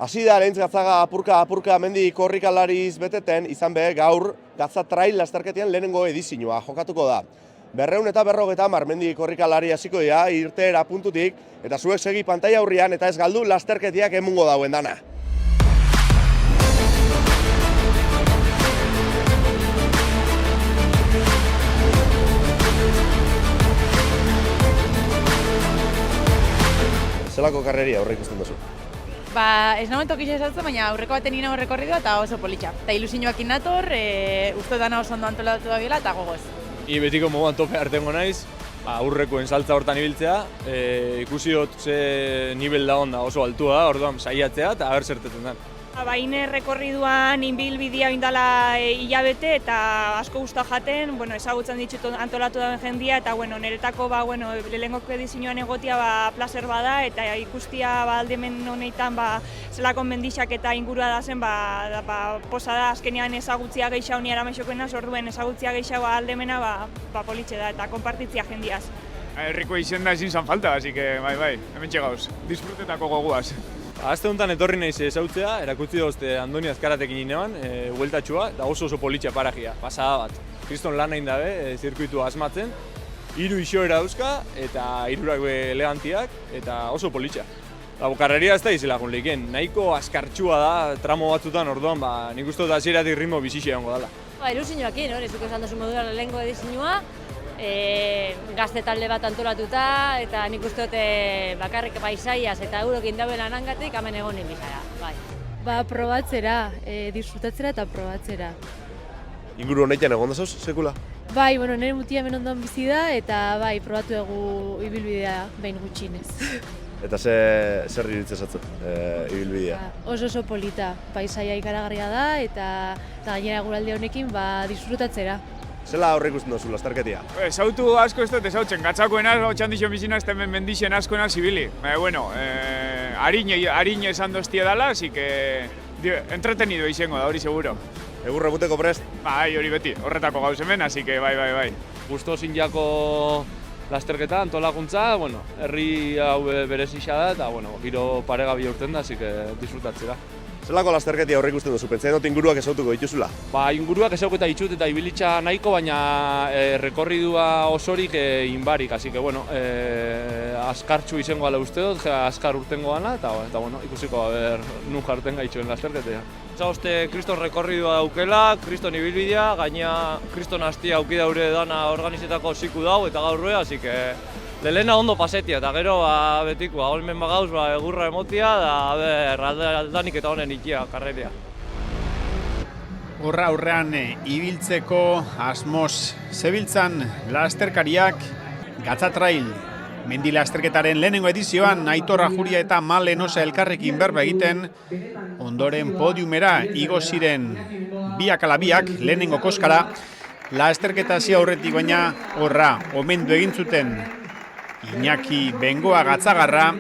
Hasi da lehentz Gatzaga apurka mendi korrikalariz beteten, izan be gaur Gatza Trail lasterketian lehenengo edizioa jokatuko da. 250 mendi korrikalari hasiko dira irteera puntutik, eta zuek segi pantaila aurrian eta ez galdu lasterketiak emungo dauen dana. Zelako karreria aurre ikusten duzu? Ez nagoen tokitxe esaltzen, baina aurreko baten nina rekorridua eta oso politxa. Eta ilusioakin nator, uste dana oso ondo antolatu da bila eta gogoz. Betiko moduan tope hartengo naiz, aurrekoen saltza hortan ibiltzea, ikusi dut ze nivel da onda oso altua, orduan saiatzea eta aber zertetzen den. Baina rekorriduan inbilbidea indala hilabete eta asko gusta jaten, ezagutzen ditut antolatu dauen jendia eta niretako lehenengo edizioan egotia placer bada eta ikustia aldemen honetan zelako mendixak eta ingurua da zen posa da azkenean ezagutzia gehiago ni arameixokoena orduen ezagutzia gehiago aldemena politxe da eta konpartitzia jendiaz. Herriko izen da ezin zan falta, así que bai, hemen txegauz, disfrutetako goguaz. Aste honetan etorri naiz ezautzea, erakutsi dozte Andoni Azkaratekin ineban, hueltatxua, eta oso politxa parajia, pasada bat. Kriston lan nahin dabe, zirkuitu asmatzen, 3 isoera dauzka, eta 3 elegantiak, eta oso politxa. Karreria ez da izelagun lehiken, nahiko askartxua da, tramo batzutan orduan, nik uste dut hasieratik ritmo bizitxea ongo dela. Ilusioakin, ezuko esan duzu modura lehenengo edizioa, gazte talde bat antolatuta eta nik uste dut bakarrik paisaiaz eta eurokin dauen anangatik hemen egonin bizara. Probatzera, disfrutatzera eta probatzera. Inguru honetan egon dazoz, sekula? Nire mutia hemen ondoan bizi da eta probatu dugu ibilbidea behin gutxinez. Eta zer iritzen zatzen ibilbidea? Oso polita, paisaia ikaragarria da eta gainera guralde honekin disfrutatzera. Zela aurre ikusten duzu lasterketia? Ezautu asko ez dut ezautzen, Gatzakoena, txandixo bizina ez temen mendixen askoena zibili. Harin esan doztia dala, así que entretenido izango da, hori seguro. Egurra buteko prest? Hori beti, horretako gauz hemen, así que bai. Gusto zinjako lasterketa, antolakuntza, herri hau berezixa da, eta giro paregabi urten da, así que disfrutatzera. Zelako lasterketia aurre ikusten duzu? Pentsatzen dut inguruak ezautuko dituzula? Inguruak ezauketa ditut eta ibilitza nahiko, baina rekorridua osorik inbarik, así que askartxu izango gala uste dut, askar urtengo gana, eta ikusiko nun jarten gaitxoen lasterketea. Zagozte, kriston rekorridua daukela, kriston ibilbidea, gaina kriston hastia auki daure dana organizetako ziku dau eta gaur ruea, así que lehena ondo pasetia, eta gero betiko, holmen bagauz egurra emotia, da aldanik eta honen ikia karreria. Horra aurrean ibiltzeko asmoz zebiltzan lasterkariak Gatza Trail mendi lasterketaren lehenengo edizioan Aitor Ajuria eta Malen Osa elkarrekin berba egiten, ondoren podiumera igo ziren biak ala biak lehenengo koskara, lasterketa hasi aurretik baina horra omendu egin zuten Iñaki Bengoa Gatzagarra,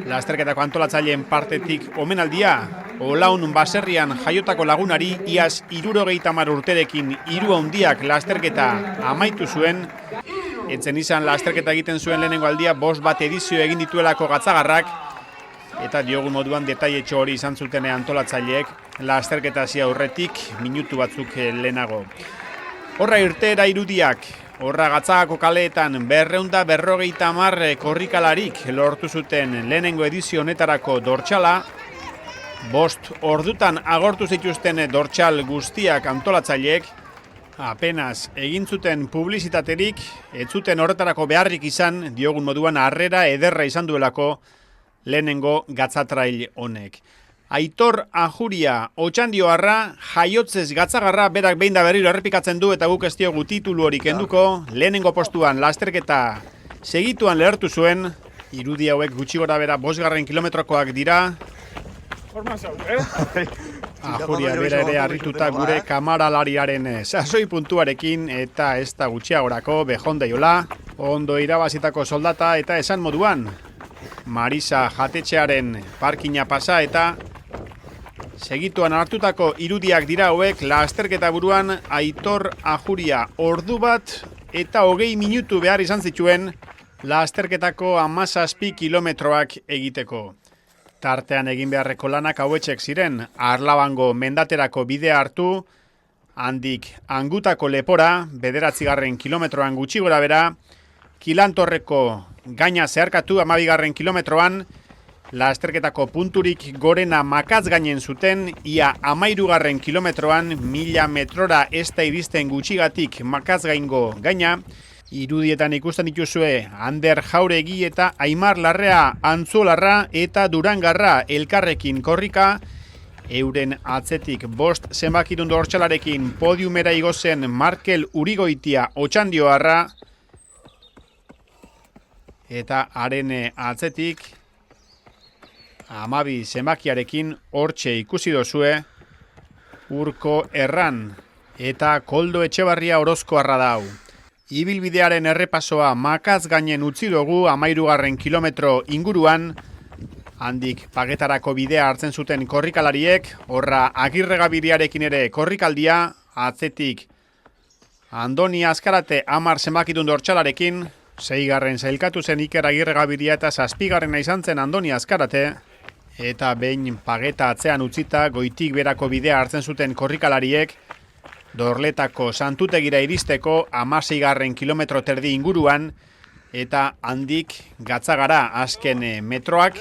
lasterketako antolatzaileen partetik omenaldia, Olaun baserrian jaiotako lagunari iaz 70 urterekin 3 handiak lasterketa amaitu zuen, etzen izan lasterketa egiten zuen lehenengo aldia 5 edizio egin dituelako Gatzagarrak, eta diogun moduan detailetxo hori izan zuten antolatzaileek lasterketa hasi aurretik minutu batzuk lehenago. Horra irteera irudiak, horra Gatzagako kaleetan 250 korrikalarik lortu zuten lehenengo edizio honetarako dortxala, 5 ordutan agortu zituzten dortxal guztiak antolatzaileek, apenas egin zuten publizitaterik, ez zuten horretarako beharrik izan, diogun moduan harrera ederra izan duelako lehenengo Gatza Trail honek. Aitor Ajuria, Otxandioarra, jaiotzez Gatzagarra berak behin da berriro errepikatzen du eta guk ez diogu titulu hori kenduko, lehenengo postuan lasterketa segituan lehertu zuen, irudi hauek gutxi gora bera 5 kilometrokoak dira. Ajuria bera ere harrituta gure kamaralariaren sasoi puntuarekin eta ez da gutxiagorako bejondeiola, ondo irabazitako soldata eta esan moduan, Marisa jatetxearen parkina pasa eta segituan hartutako irudiak dira hauek lasterketa buruan Aitor Ajuria ordu bat eta 20 minutu behar izan zituen lasterketako 17 kilometroak egiteko. Tartean egin beharreko lanak hauetxek ziren, Arlabango mendaterako bidea hartu, handik Angutako lepora, 9. kilometroan gutxi gora bera, Kilantorreko gaina zeharkatu 12. kilometroan, lasterketako punturik gorena Makatz gainen zuten, ia 13. kilometroan 1000 metrora ez da iristen gutxigatik Makatz gaingo gaina. Irudietan ikusten dituzue Ander Jauregi eta Aimar Larrea Antzolarra eta Durangarra elkarrekin korrika. Euren atzetik 5 zenbakidun dortxalarekin podiumera igozen Markel Urigoitia Otxandioarra. Eta haren atzetik 12 zenbakiarekin hortxe ikusi dozue Urko Erran eta Koldo Etxebarria Orozkoarra dau. Ibilbidearen errepasoa Makatz gainen utzi dugu 13. kilometro inguruan, handik pagetarako bidea hartzen zuten korrikalariek, horra Agirregabiriarekin ere korrikaldia, atzetik Andoni Azkarate 10 zenbakidun dortxalarekin, 6. zailkatu zen Iker Agirregabiria eta 7. izan zen Andoni Azkarate, eta behin pageta atzean utzita goitik berako bidea hartzen zuten korrikalariek, Dorletako Santutegira iristeko 16. kilometro terdi inguruan, eta handik Gatzagara azken metroak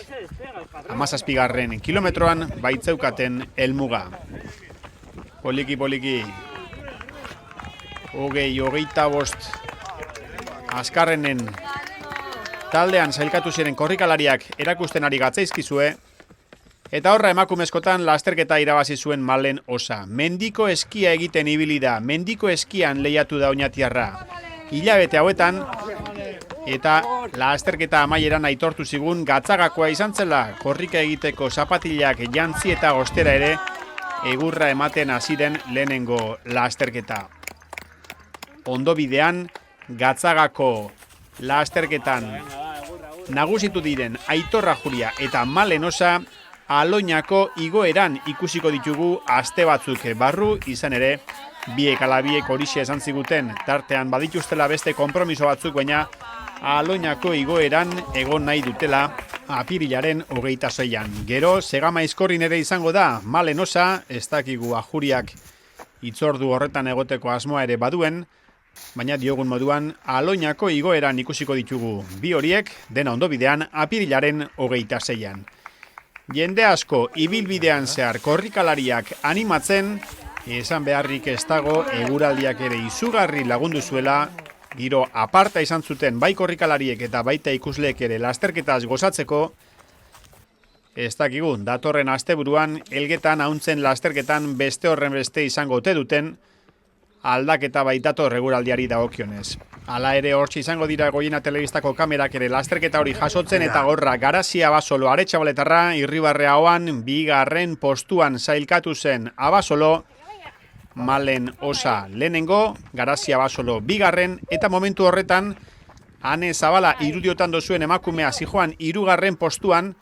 17. kilometroan baitzeukaten helmuga. Poliki, 25 azkarrenen taldean zailkatu ziren korrikalariak erakusten ari gatzaizkizue, eta horra emakumezkotan lasterketa irabazi zuen Malen Osa. Mendiko eskia egiten ibili da, mendiko eskian lehiatu da oinatiarra. Hilabete hauetan, eta lasterketa amaieran aitortu zigun Gatzagakoa izan zela, korrika egiteko zapatilak jantzi eta ostera ere, egurra ematen hasiren lehenengo lasterketa. Ondo bidean, Gatzagako lasterketan nagusitu diren Aitor Ajuria eta Malen Osa, Aloinako igoeran ikusiko ditugu aste batzuk barru, izan ere, biek ala biek horixe esan ziguten, tartean badituztela beste konpromiso batzuk, baina Aloinako igoeran egon nahi dutela apirilaren 26an. Gero, Segama Izkorrin ere izango da, Malen Osa, ez dakigu Ajuriak itzordu horretan egoteko asmoa ere baduen, baina diogun moduan Aloinako igoeran ikusiko ditugu bi horiek, dena ondo bidean, apirilaren 26an. Jende asko ibilbidean zehar korrikalariak animatzen, esan beharrik ez dago eguraldiak ere izugarri lagundu zuela, giro aparta izan zuten bai korrikalariek eta baita ikusleek ere lasterketaz gozatzeko. Ez dakigu, datorren asteburuan Elgetan hauntzen lasterketan beste horren beste izango ote duten, aldaketa baitator eguraldiari dagokionez. Hala ere hortxe izango dira Goiena Telebistako kamerak ere lasterketa hori jasotzen, eta gorra Garazia Abasolo Aretxabaletarra Irribarrea Ahoan 2. postuan zailkatu zen Abasolo, Malen Osa lehenengo, Garazia Abasolo 2. eta momentu horretan Ane Zabala irudiotan dozuen emakumea zijoan 3. postuan,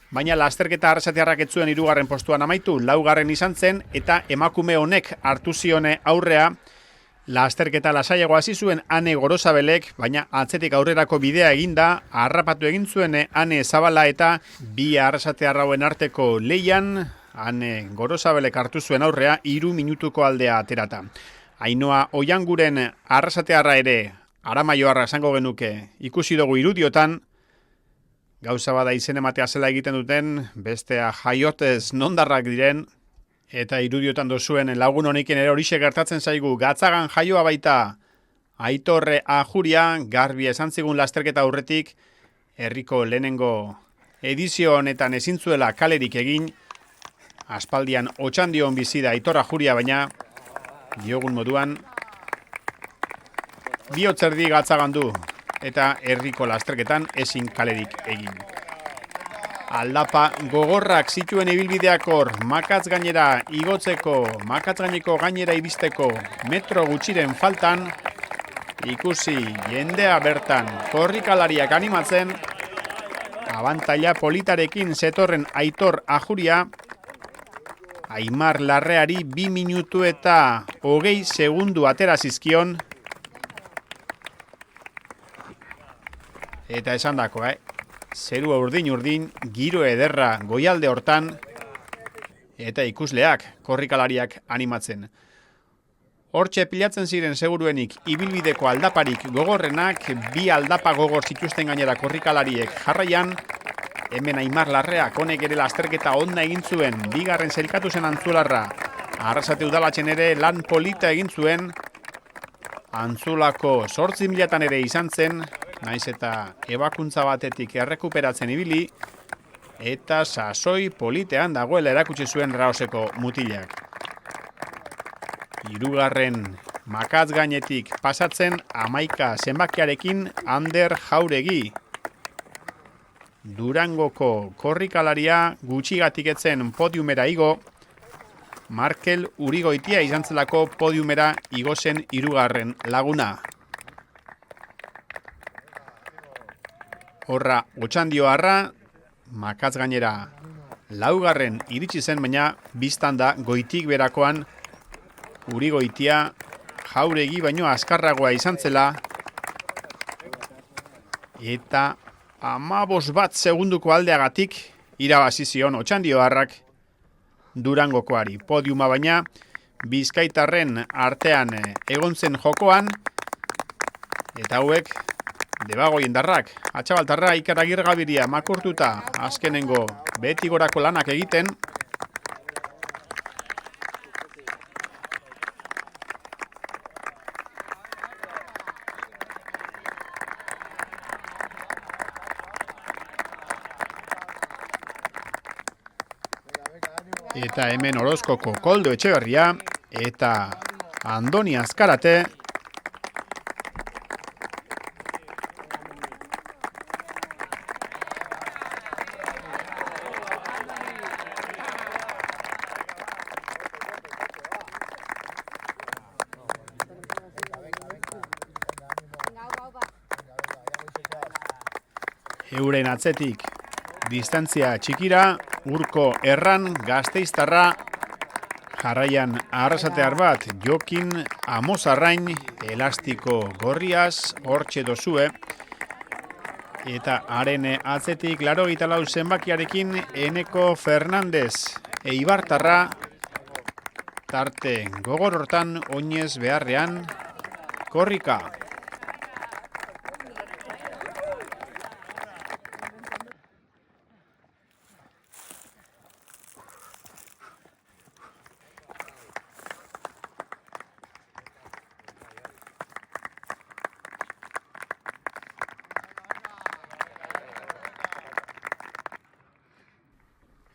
baina lasterketa Arrasatearrak ez zuen 3. postuan amaitu, 4. izan zen, eta emakume honek hartu zione aurrea. Lasterketa lasaiago hasi zuen Ane Gorosabelek, baina atzetik aurrerako bidea eginda, harrapatu egin zuen Ane Zabala, eta bi Arrasatearrauen arteko leian, Ane Gorosabelek hartu zuen aurrea 3 minutuko aldea aterata. Ainhoa Oianguren Arrasatearra ere, Aramaioarra esango genuke, ikusi dugu irudiotan, gauza bada izen ematea zela egiten duten, bestea jaiotez nondarrak diren, eta irudiotan dozuen lagun honekin ere horixe gertatzen zaigu. Gatzagan jaioa baita Aitorre Ajuria, garbi esan zigun lasterketa aurretik, herriko lehenengo edizio honetan ezin zuela kalerik egin, aspaldian Otxandion bizi da Aitor Ajuria, baina diogun moduan bihotzerdi Gatzagan du, eta herriko lasterketan ezin kalerik egin. Aldapa gogorrak zituen ibilbideak hor, Makatz gainera igotzeko, Makatz gaineko gainera iristeko metro gutxiren faltan, ikusi jendea bertan korrikalariak animatzen, abantaila politarekin zetorren Aitor Ajuria, Aimar Larreari 2 minutu eta 20 segundu atera zizkion, eta esan dako, zerua urdin, giro ederra goialde hortan, eta ikusleak, korrikalariak animatzen. Hortxe pilatzen ziren seguruenik ibilbideko aldaparik gogorrenak, 2 aldapa gogor zituzten gainera korrikalariek jarraian, hemen Aimar Larreak honek ere lasterketa onda egin zuen, 2. zelkatu zen Antzularra, Arrasate udalatxen ere lan polita egin zuen, Antzulako 8.000 ere izan zen, naiz eta ebakuntza batetik errekuperatzen ibili, eta sasoi politean dagoela erakutsi zuen Raoseko mutilak. 3. makatz gainetik pasatzen 11 zenbakiarekin Ander Jauregi. Durangoko korrikalaria gutxigatik etzen podiumera igo, Markel Urigoitia izan zelako podiumera igo zen 3. laguna. Horra Otxandioarra, makatz gainera 4. iritsi zen, baina biztan da goitik berakoan Urigoitia Jauregi baino azkarragoa izan zela, eta 15 segunduko aldeagatik irabazi zion Otxandioarrak Durangokoari. Podiuma baina Bizkaitarren artean egon zen jokoan, eta hauek Debagoiendarrak, Atxabaltarra, Iker Agirregabiria makurtuta azkenengo beti gorako lanak egiten, eta hemen Orozkoko Koldo Etxeberria eta Andoni Azkarate euren atzetik distantzia txikira, Urko Erran Gasteiztarra, jarraian Arrasatear bat Jokin Amozarrain, Elastiko Gorriaz, hortxe dozue, eta haren atzetik 84 zenbakiarekin Eneko Fernandez Eibartarra, tarte gogor hortan oinez beharrean korrika.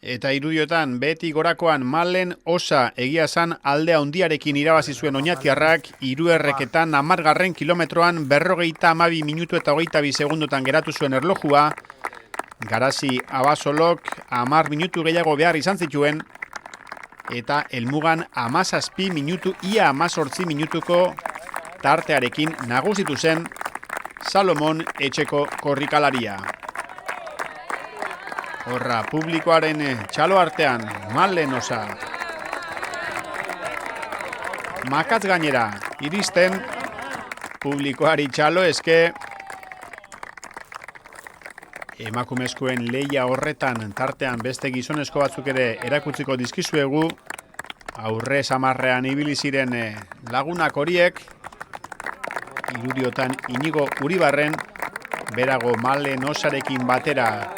Eta irudiotan beti gorakoan Malen Osa egiazan aldea handiarekin irabazi zuen Oñatiarrak, 3 10. kilometroan 52 minutu eta 22 segundotan geratu zuen erlojua, Garazi Abasolok 10 minutu gehiago behar izan zituen, eta helmugan 17 minutu, ia 18 minutuko tartearekin nagusitu zen Salomon Etxeko korrikalaria. Horra, publikoaren txalo artean, Malen Osa. Makatz gainera, iristen, publikoari txalo eske, emakumezkoen lehia horretan tartean beste gizonezko batzuk ere erakutziko dizkizuegu, aurre samarrean ibili ziren lagunak horiek, irudiotan Inigo Uribarren, berago Malen Osarekin batera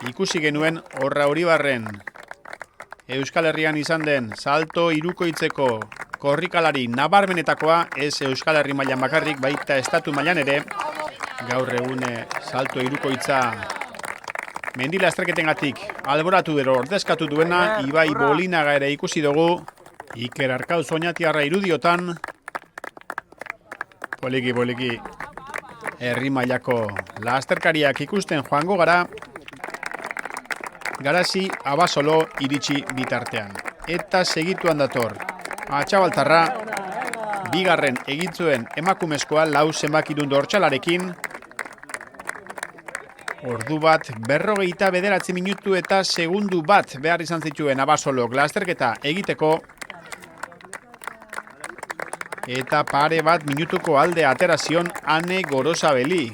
ikusi genuen Horra Uribarren Euskal Herrian izan den salto hirukoitzeko korrikalari nabarmenetakoa, ez Euskal Herri mailan bakarrik, baita estatu mailan ere. Gaur egun salto hirukoitza mendila estraketengatik alboratu bero ordezkatu duena Ibai Bolinaga ere ikusi dugu, Iker Arkauz Oñatiarra irudiotan, poliki herri mailako lasterkariak ikusten joango gara, Garazi Abasolo iritsi bitartean. Eta segituan dator Atxabaltarra, 2. egin zuen emakumezkoa 4 zenbakidun dortxalarekin, ordu bat 59 minutu eta segundu bat behar izan zituen Abasolok lasterketa egiteko, eta pare bat minutuko alde aterazion Ane Gorosabeli.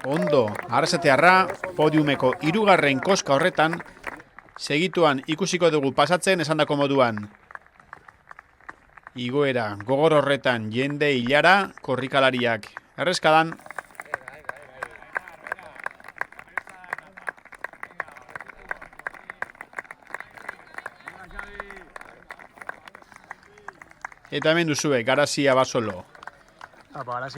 ondo arrasatearra podiumeko 3. koska horretan, segituan ikusiko dugu pasatzen esandako moduan. Igoera gogor horretan jende hilara, korrikalariak erreskadan. Eta hemen duzue, Garazia Basolo.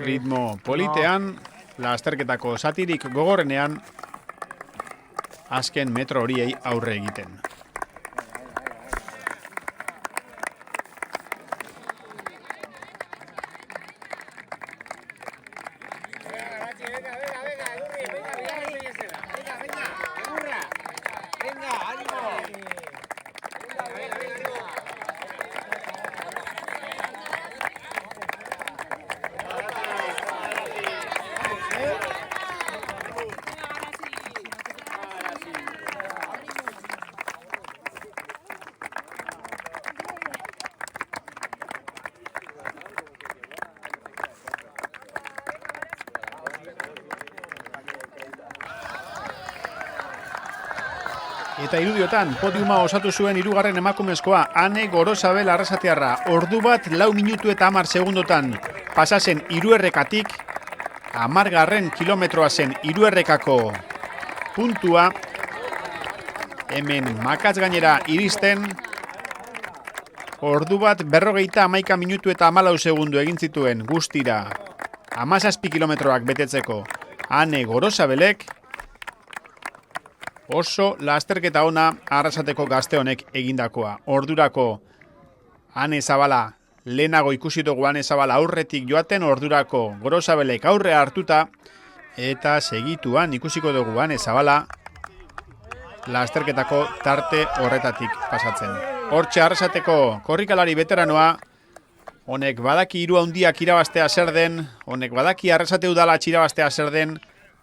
Ritmo politean, lasterketako zatirik gogorrenean, azken metro horiei aurre egiten. Eta irudiotan, podiuma osatu zuen 3. emakumezkoa, Ane Gorosabel arrasatearra. Ordu bat 4 minutu eta 10 segundotan pasasen 3 errekatik, 10. kilometroa zen 3 errekako puntua. Hemen makatz gainera iristen, ordu bat 51 minutu eta 14 segundu egin zituen guztira 17 kilometroak betetzeko Ane Gorosabelek. Oso lasterketa ona Arrasateko gazte honek egindakoa. Ordurako Ane Zabala, lehenago ikusi dugu Ane Zabala aurretik joaten, ordurako Gorosabelek aurre hartuta, eta segituan ikusiko dugu Ane Zabala lasterketako tarte horretatik pasatzen. Hortxe Arrasateko korrikalari veteranoa, honek badaki hiru handiak irabaztea zer den, honek badaki Arrasate udala irabaztea zer den,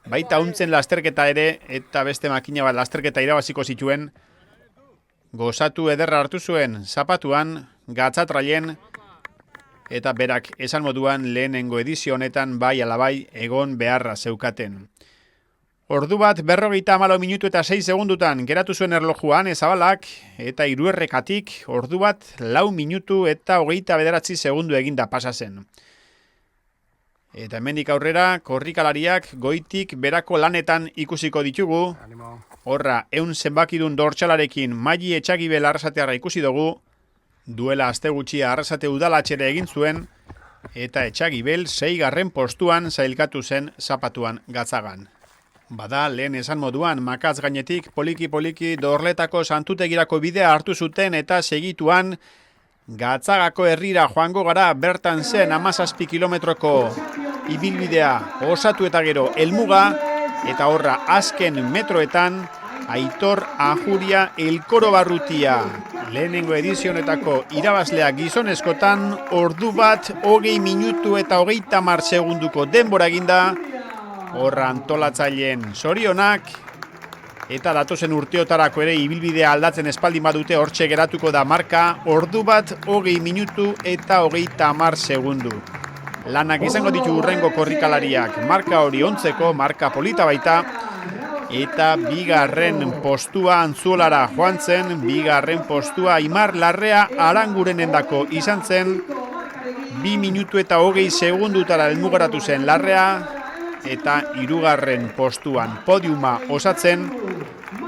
baita untzen lasterketa ere, eta beste makina bat lasterketa irabaziko zituen, gozatu ederra hartu zuen zapatuan, gatzatraien, eta berak esan moduan lehenengo edizio honetan bai alabai egon beharra zeukaten. Ordu bat 54 minutu eta 6 segundutan geratu zuen erlojuan Zabalak, eta 3 errekatik ordu bat 4 minutu eta 29 segundu eginda pasa zen. Eta hemendik aurrera, korrikalariak goitik berako lanetan ikusiko ditugu. Horra, 100 zenbakidun dortxalarekin Maili Etxagibel Arrasatearra ikusi dugu, duela aste gutxi Arrasate udalatxere egin zuen, eta Etxagibel 6. postuan zailkatu zen zapatuan gatzagan. Bada, lehen esan moduan, makatz gainetik poliki-poliki Dorletako santutegirako bidea hartu zuten eta segituan Gatzagako herrira joango gara, bertan zen 17 kilometroko ibilbidea osatu eta gero helmuga, eta horra azken metroetan Aitor Ajuria Elkoro Barrutia, lehenengo edizionetako irabazlea gizonezkotan, ordu bat 20 minutu eta 30 segunduko denbora eginda, horra antolatzaileen zorionak, eta datozen urteotarako ere ibilbidea aldatzen espaldin badute hortxe geratuko da marka, ordu bat 20 minutu eta 30 segundu. Lanak izango ditu urrengo korrikalariak, marka hori ontzeko, marka polita baita, eta 2. postua Antzuolara joan zen, 2. postua Aimar Larrea Arangurenendako izan zen, 2 minutu eta 20 segundutara helmugaratu zen Larrea, eta 3. postuan podiuma osatzen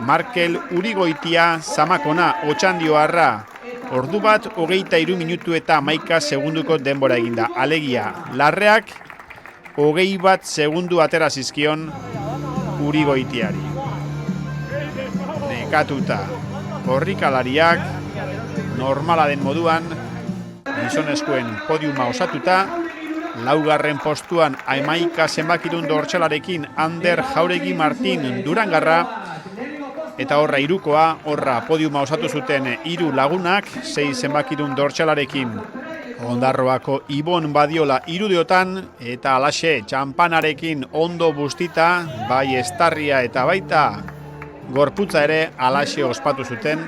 Markel Urigoitia Zamakona Otxandioarra, ordu bat 23 minutu eta 11 segunduko denbora eginda. Alegia, Larreak 21 segundu atera zizkion Urigoitiari. Nekatuta korrikalariak normala den moduan gizonezkoen podiuma osatuta, 4. postuan 11 zenbakidun dortxalarekin Ander Jauregi Martin Durangarra, eta horra 3koa, horra podiuma osatu zuten 3 lagunak, 6 zenbakidun dortxalarekin Ondarroako Ibon Badiola irudiotan, eta alaxe txampanarekin ondo bustita, bai estarria eta baita gorputza ere alaxe ospatu zuten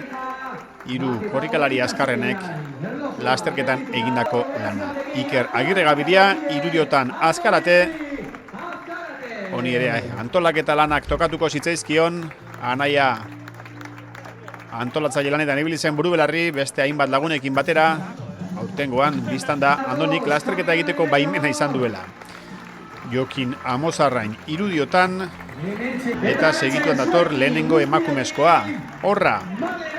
3 korrikalari azkarrenek lasterketan egindako lana. Iker Agirre Gabiria irudiotan azkarate, Honi ere antolaketa lanak tokatuko zitzaizkion, anaia antolatzaile lanetan ibili zen Buru-Belarri, beste hainbat lagunekin batera, aurtengoan biztan da Andonik lasterketa egiteko baimena izan duela. Jokin Amozarrain irudiotan, eta segituan dator lehenengo emakumezkoa. Horra,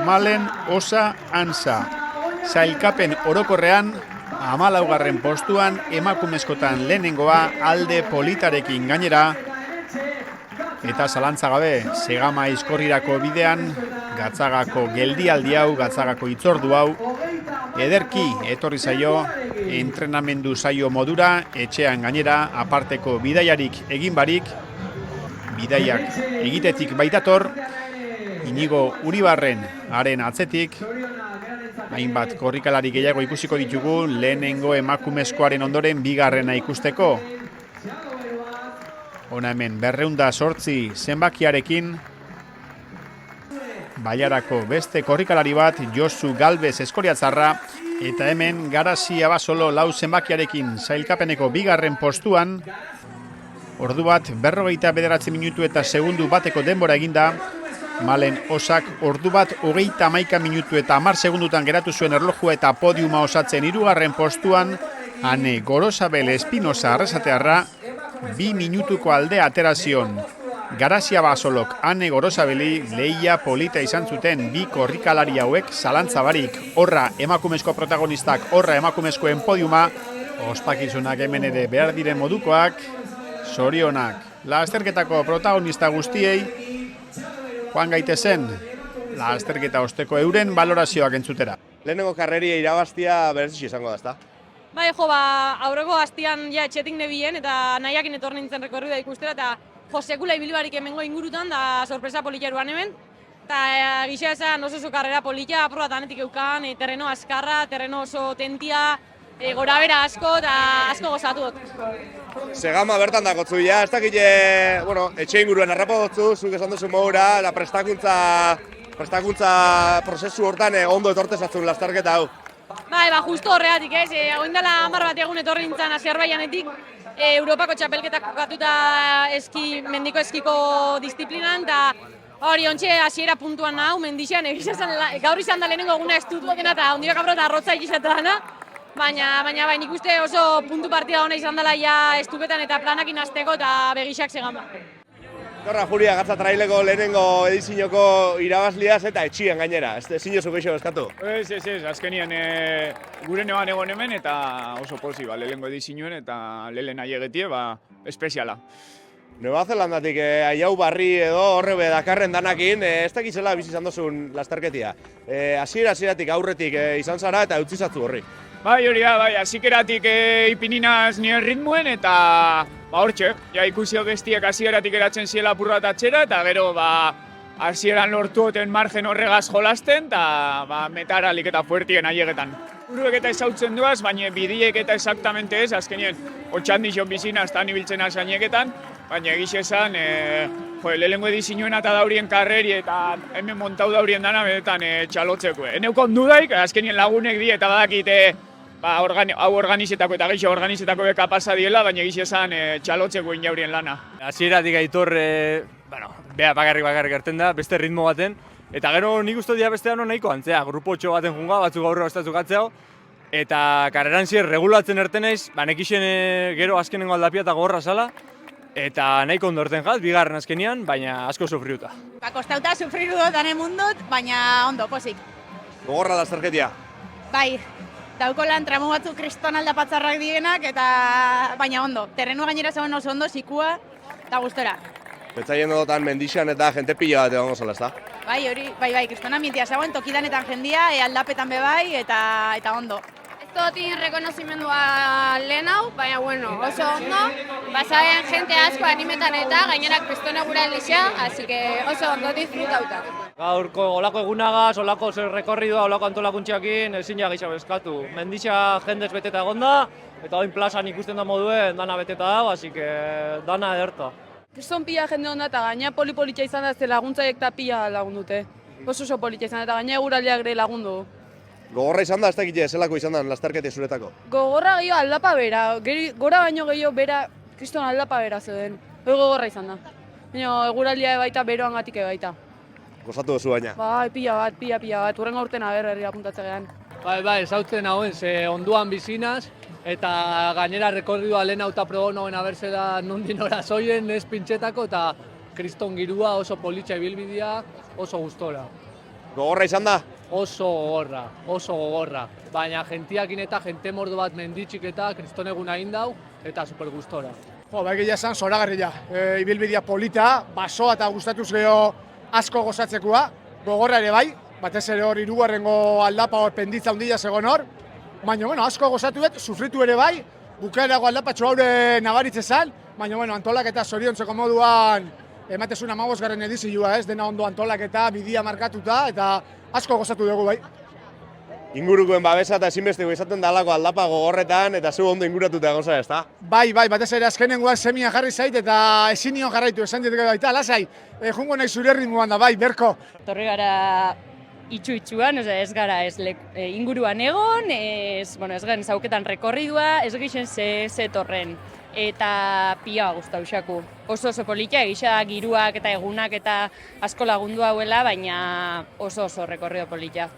Malen Osa Ansa. Sailkapen orokorrean, 14. postuan emakumezkotan lehenengoa alde politarekin gainera, eta zalantza gabe, Segama Aizkorrirako bidean, Gatzagako geldialdi hau, Gatzagako hitzordu hau, ederki etorri zaio, entrenamendu saio modura, etxean gainera, aparteko bidaiarik egin barik, bidaiak egitetik baitator, Inigo Uribarren haren atzetik, hainbat korrikalari gehiago ikusiko ditugu, lehenengo emakumezkoaren ondoren bigarrena ikusteko. Hona hemen 208 zenbakiarekin, Bailarako beste korrikalari bat, Josu Galvez Eskoriatzarra, eta hemen Garazi Abasolo 4 zenbakiarekin sailkapeneko bigarren postuan, ordu bat 49 minutu eta segundu bateko denbora eginda, Malen Osak ordu bat 31 minutu eta 10 segundutan geratu zuen erlojua eta podiuma osatzen 3. postuan, Ane Gorosabel Espinosa Arrasatearra 2 minutuko aldea aterazion. Garazi Abasolok Ane Gorosabeli lehia polita izan zuten bi korrikalari hauek zalantza barik. Horra emakumezko protagonistak, horra emakumezkoen podiuma, ospakizunak hemen ere behar diren modukoak, zorionak lasterketako protagonista guztiei, joan gaitezen lasterketa osteko euren balorazioak entzutera. Lehenengo karreria irabaztia berezitxo izango da, ezta? Bai, aurreko hastian ja etxetik nebien eta nahiakin etor nintzen rekorrida ikustera eta sekula ibilbarik hemengo ingurutan da sorpresa polita eruan hemen. Eta gisa esan oso karrera polita, apur bat anetik eukan, terreno askarra, terreno oso tentia, gora bera asko eta asko gozatu dut. Segama bertan dakotzu, ja, ez dakit, etxe inguruan harrapa dutzu, zuk esan duzu mogura, la prestakuntza prozesu hortan ondo etortezatzun lasterketa hau. Bai, justo horregatik, ez, oindala 10 bat egun etorri nintzen Azerbaijanetik, Europako txapelketak jokatuta mendiko eskiko disiplinan, eta hori ontxe hasiera puntuan nahu, mendixan, gaur izan da lehenengo eguna estutu dena, eta ondira kabro eta arrotza ikizatu dena, baina nik uste oso puntu partida hona izan dela ja estupetan eta planakin azteko eta begixak Segama. Horra, Julia, Gatza Traileko lehenengo edizinoko irabazliaz eta etxian gainera, ez zino zukeixo eskatu? Ez, azkenian gure neban egon hemen eta oso posi, lehenengo edizinuen eta lehen aiegetie, espeziala. Nueva Zelandatik aiau barri edo horrebe dakarren danakin, ez dakizela bizi izan dozun lasterketia. Hasieratik aurretik izan zara eta utzizatzu horri. Bai, hori da, hasikeratik ipininaz nien ritmuen eta hortxe, ikusio bestiak hasieratik eratzen ziela apurra eta atxera eta gero hasieran lortu oten margen horregaz jolasten eta metara alik eta fuertien aiegetan. Buruek eta ezautzen duaz, baina bidiek eta exactamente ez, azkenien otxandixon bizina aztan ibiltzen azaineketan, baina egiz esan, lehenengo edizinuen eta daurien karreri eta hemen montau daurien dana benetan txalotzeko. Eneukon dudaik, azkenien lagunek di eta badakite hau organizetako eta geixo organizetako beka pasa diela, baina egiz esan txalotzeko inaurien lana. Hasieratik aitor, bakarrik erten da, beste ritmo baten, eta gero nik uste dira bestean nahiko antzea, grupo txo baten junga, batzuk aurre bastatzuk atzea, eta karreran zier regulatzen erteneiz, nekixen gero azkenengo aldapia eta gorra zala, eta nahiko ondo erten jaz, bigarren azkenian, baina asko sufriuta. Kostauta sufriru dut ane mundut, baina ondo, posik. Gogorra lasterketia? Bai, dauko lan tramo batzuk kriston aldapatzarrak dienak, baina ondo. Terrenu gainera zegoen oso ondo, sikua eta gustora. Betzaien dotan mendixan eta jente pila bat egongo zela, ezta? Bai, bai, kriston ambientia zegoen, tokidanetan jendia, aldapetan bebai eta ondo. Totin rekonozimendua lehen hau, baina oso ondo. Basaben jente asko animetan eta gainerak pistone gura elixea, así que oso ondo disfrutauta. Gaurko olako egunagaz, olako rekorridua, olako antolakuntxeakin ezin jagisa bezkatu. Mendixa jendez beteta egonda, eta oin plazan ikusten da moduen dana beteta dago, así que dana ederta. Kriston pila jende onda eta gaina polipolitxa izan da, ze laguntzaiek eta pila lagundute. Oso politia izan da eta gaina eguraldiak ere lagundu. Gogorra izan da, ez dakit zelako izan da lasterketa zuretako? Gogorra gehiago aldapa bera, gora baino gehiago bera, kriston aldapa bera zeuden. Hoi gogorra izan da. Baina eguraldia baita beroan gatik baita. Gozatu duzu baina. Bai, pila bat, urrengo urten herri apuntatze gehan. Bai, esautzen hauen, onduan bizinaz, eta gainera rekorridua lehen auta probonoen abertze da nondin ora zoien, ez pintxetako, eta kriston girua oso politxa ibilbidea, oso gustora. Gogorra izan da? Oso gogorra. Baina gentiakin eta jente mordo bat menditxik eta kriston egun hain dau, eta super gustora. Bai gila esan, zoragarria. Ibilbidea polita, basoa eta gustatuz geho asko gozatzekoa, gogorra ere bai, batez ere hor hirugarrengo aldapa hor penditza hundila zegoen hor, baina asko gozatu dut, sufritu ere bai, bukaerago aldapatxo haure nabaritze zan, baina antolaketa zoriontzeko moduan ematezun 15. edizioa ez, dena ondo antolaketa, bidia markatuta, eta asko gozatu dugu bai. Ingurukoen babesa eta ezinbesteko izaten dalako aldapa gogorretan eta zu ondo inguratuta egon zara, ezta? Bai, batez ere azkenengoan semia jarri zait eta ezin nion jarraitu, esan ditu baita, lasai, jungo nahi zure ritmoan da, bai, berko. Torri gara itxuan, ez gara inguruan egon, ez garen zauketan rekorridua, ez gixen ze torren. Eta pioa guztau xaku. Oso politia, egisa giruak eta egunak eta asko lagundu hauela, baina oso rekorrido politia.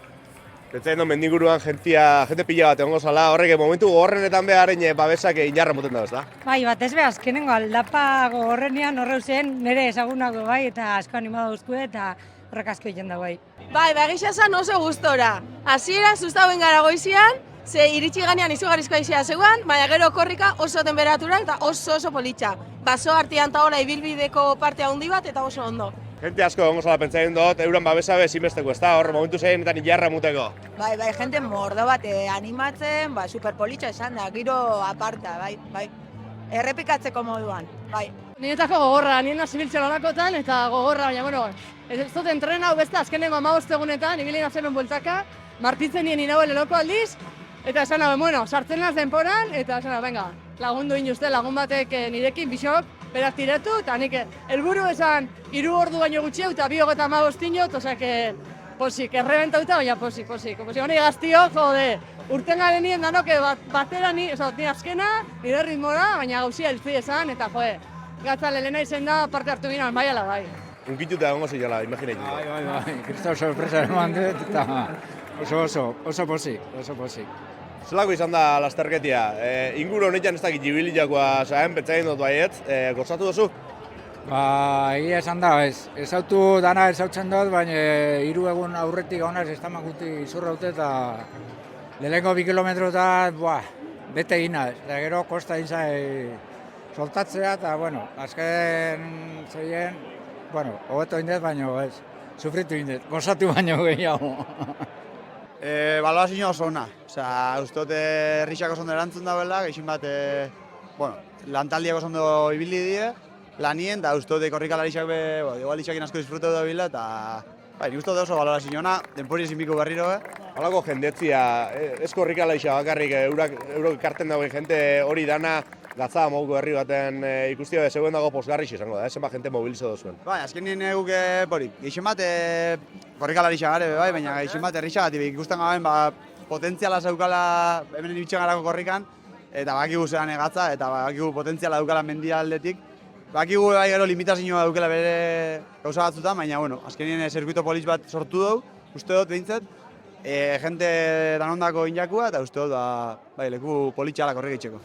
Pentsatzen dut mendinguruan jente pila bat egongo zala, horrek momentu gogorrenetan beharen babesak inarra moten da, ezta? Bai, batez be azkenengo aldapa gogorrenean horreu zen, nire ezagunako bai, eta asko animatu duzku eta horrek asko egiten da bai. Bai, egisa zan oso gustora. Hasiera sustauen gara goizian, ze iritsi ganean izugarrizko aizea zegoen, baina gero korrika oso temperatura eta oso politxa. Baso artean eta hola ibilbideko partea handi bat eta oso ondo. Jente asko egongo zala pentsatzen dut, euran babesabe ezinbesteko, ezta? Hor, momentu zeinetan inarra muteko. Bai, jente mordo bat animatzen, superpolitxa esan da, giro aparta, bai. Errepikatzeko moduan, bai. Niretako gogorra, nien zibiltzen horakotan eta gogorra, baina, ez dut entrena hau beste azkenengo 15 egunetan, ibili nazenen bueltaka, martitzen nien inauel eloko aldiz, eta esan hau, sartzen naz denporan, eta esan hau, venga, lagundu inuzte, lagun batek nirekin bisok, berak tiretu, eta nik helburu esan 3 ordu baino gutxiau, eta 2:15 dinot, osea, posik, errebentauta, baina posik. Honi gaztiok, jode, urten garen nien danoke batera ni azkena, nire ritmora, baina gauzia eltzi esan, eta jode, gatza lehena izen da parte hartu ginen, bai ala bai. Unkituta egongo zilala, imaginaitu. Bai, kristau sorpresa eman dut, eta oso posik. Zelako izan da lasterketia? Inguru honetan ez dakit jibiliakoa zahen, pentsatzen dut baiet, gozatu duzu? Egia esan da, ez autu dana ez autzen dut, baina 3 egun aurretik gaunaz ez tamakuti izurra dute eta lehenko 2 kilometrotan, bete egina, eta gero kosta izan soltatzea eta, azken zeien, hobeto indet, baina ez, sufritu indet, gozatu baino gehiago. Baloazio oso ona, uste dut herrixak oso ondo erantzun dauela, gehixin bat, lantaldiak oso ondo ibili die, lanien, eta uste dut korrikalarixak igualitxakin asko disfruteu da bila, eta nik uste dut oso baloazio ona, denpori ezin biko berriro. Halako jendetzia, ez korrikalaixak bakarrik, eurok ekarten dagoen jente hori dana, gatza moguko herri baten ikustia zegoen dago posgarrix izango da, zenbat jente mobilizo duzuen. Azken nien eguk, gehixen bat korrikalarixak gare, baina gehixen bat herrixagatik ikusten gaben potentziala zeukala hemen ibitxen garako korrikan, eta bakigu zelan egatza, eta bakigu potentziala daukala mendia aldetik. Bakigu gero limitazioa daukela bere gauza batzutan, baina azken nien zirkuito polis bat sortu dugu, uste dut behintzat, jente danondako inakua, eta uste dut leku politxala korrik itxeko.